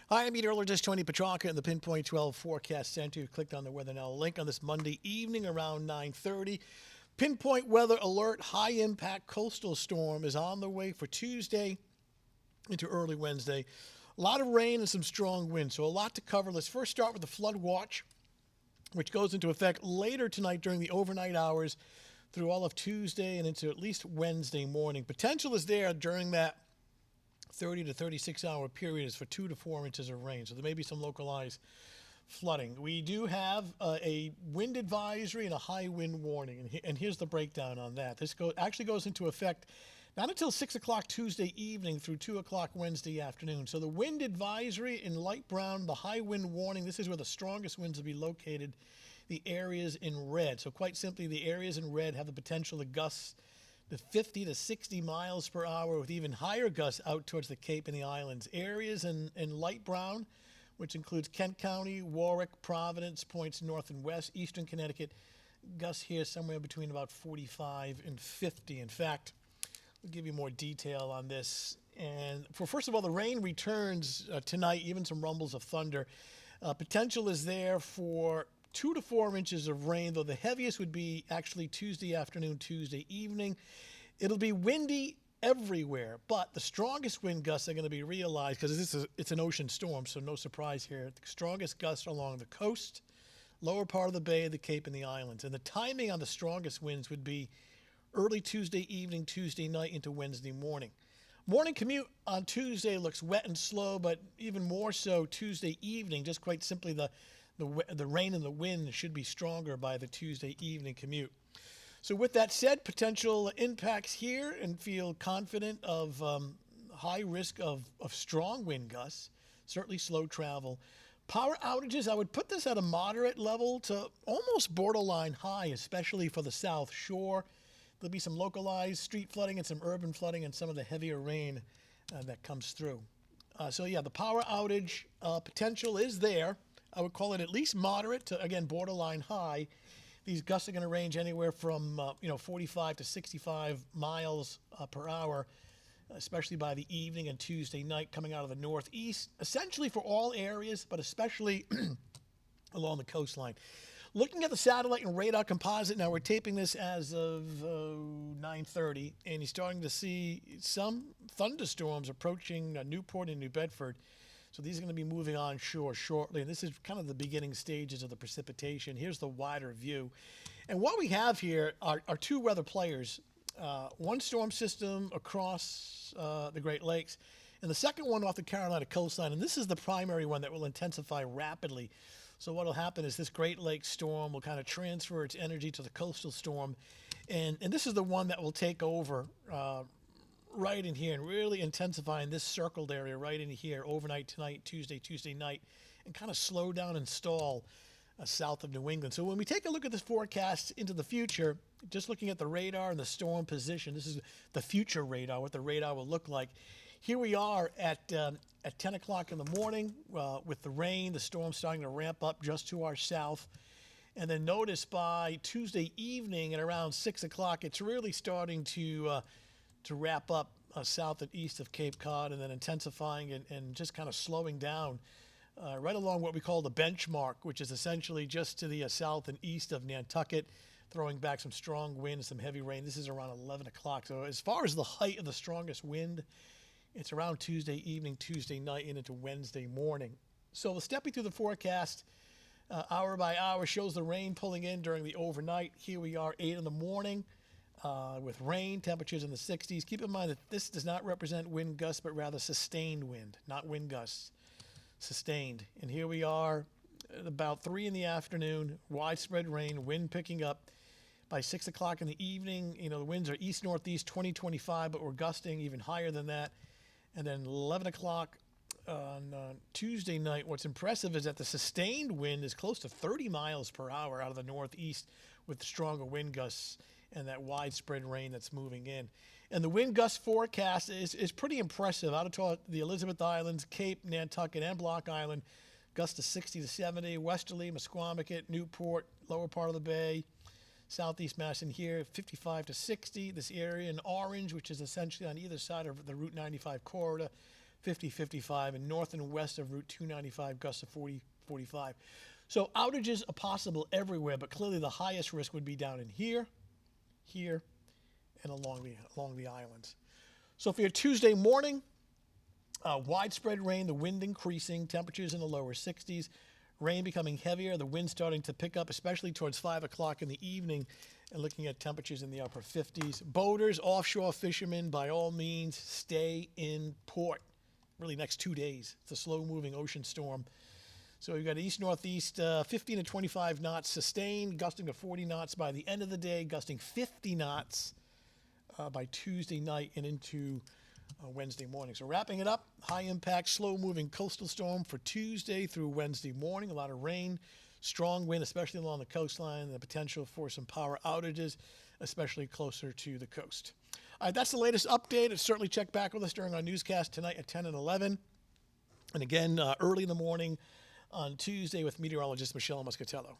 Hi, I'm meteorologist Tony Petrarca in the Pinpoint 12 Forecast Center. You clicked on the Weather Now link on this Monday evening around 9:30. Pinpoint weather alert, high impact coastal storm is on the way for Tuesday into early Wednesday. A lot of rain and some strong winds, so a lot to cover. Let's first start with the flood watch, which goes into effect later tonight during the overnight hours through all of Tuesday and into at least Wednesday morning. Potential is there during that 30 to 36 hour period is for 2 to 4 inches of rain. So there may be some localized flooding. We do have a wind advisory and a high wind warning. And here's the breakdown on that. This actually goes into effect not until 6 o'clock Tuesday evening through 2 o'clock Wednesday afternoon. So the wind advisory in light brown, the high wind warning, this is where the strongest winds will be located, the areas in red. So quite simply, the areas in red have the potential to gust to 50 to 60 miles per hour with even higher gusts out towards the Cape and the islands. Areas in light brown, which includes Kent County, Warwick, Providence, points north and west, eastern Connecticut, gusts here somewhere between about 45 and 50. In fact, we'll give you more detail on this. And first of all, the rain returns tonight, even some rumbles of thunder. Potential is there for 2 to 4 inches of rain, though the heaviest would be actually Tuesday afternoon, Tuesday evening. It'll be windy everywhere, but the strongest wind gusts are going to be realized because it's an ocean storm, so no surprise here. The strongest gusts are along the coast, lower part of the bay, the Cape, and the islands. And the timing on the strongest winds would be early Tuesday evening, Tuesday night into Wednesday morning. Morning commute on Tuesday looks wet and slow, but even more so Tuesday evening, just quite simply the rain and the wind should be stronger by the Tuesday evening commute. So with that said, potential impacts here, and feel confident of high risk of strong wind gusts, certainly slow travel. Power outages, I would put this at a moderate level to almost borderline high, especially for the South Shore. There'll be some localized street flooding and some urban flooding and some of the heavier rain that comes through. So yeah, the power outage potential is there. I would call it at least moderate to, again, borderline high. These gusts are going to range anywhere from 45 to 65 miles per hour, especially by the evening and Tuesday night coming out of the northeast, essentially for all areas, but especially along the coastline. Looking at the satellite and radar composite, now we're taping this as of 9:30, and you're starting to see some thunderstorms approaching Newport and New Bedford. So these are going to be moving on shore shortly. And this is kind of the beginning stages of the precipitation. Here's the wider view. And what we have here are two weather players. One storm system across the Great Lakes, and the second one off the Carolina coastline. And this is the primary one that will intensify rapidly. So what will happen is this Great Lakes storm will kind of transfer its energy to the coastal storm. And this is the one that will take over right in here and really intensifying this circled area right in here overnight tonight, Tuesday night, and kind of slow down and stall south of New England. So when we take a look at this forecast into the future, just looking at the radar and the storm position, this is the future radar, what the radar will look like. Here we are at 10 o'clock in the morning with the rain, the storm starting to ramp up just to our south. And then notice by Tuesday evening at around 6 o'clock, it's really starting to wrap up south and east of Cape Cod, and then intensifying and just kind of slowing down right along what we call the benchmark, which is essentially just to the south and east of Nantucket, throwing back some strong winds, some heavy rain. This is around 11 o'clock. So as far as the height of the strongest wind, it's around Tuesday evening, Tuesday night, and into Wednesday morning. So we'll step you through the forecast hour by hour. Shows the rain pulling in during the overnight. Here we are, 8 in the morning. With rain, temperatures in the 60s. Keep in mind that this does not represent wind gusts, but rather sustained wind, not wind gusts, sustained. And here we are at about 3 in the afternoon, widespread rain, wind picking up. By 6 o'clock in the evening, the winds are east-northeast, 20-25, but we're gusting even higher than that. And then 11 o'clock on Tuesday night, what's impressive is that the sustained wind is close to 30 miles per hour out of the northeast with stronger wind gusts and that widespread rain that's moving in. And the wind gust forecast is pretty impressive. Out of the Elizabeth Islands, Cape, Nantucket, and Block Island, gusts to 60 to 70. Westerly, Musquamacut, Newport, lower part of the bay, Southeast Mass in here, 55 to 60. This area in orange, which is essentially on either side of the Route 95 corridor, 50, 55, and north and west of Route 295, gusts of 40, 45. So outages are possible everywhere, but clearly the highest risk would be down in here, and along the islands. So for your Tuesday morning, widespread rain, the wind increasing, temperatures in the lower 60s, rain becoming heavier, the wind starting to pick up, especially towards 5 o'clock in the evening, and looking at temperatures in the upper 50s. Boaters, offshore fishermen, by all means, stay in port. Really, next 2 days. It's a slow-moving ocean storm. So you've got east-northeast, 15 to 25 knots sustained, gusting to 40 knots by the end of the day, gusting 50 knots by Tuesday night and into Wednesday morning. So wrapping it up, high-impact, slow-moving coastal storm for Tuesday through Wednesday morning. A lot of rain, strong wind, especially along the coastline, and the potential for some power outages, especially closer to the coast. All right, that's the latest update. Certainly check back with us during our newscast tonight at 10 and 11. And again, early in the morning on Tuesday with meteorologist Michelle Muscatello.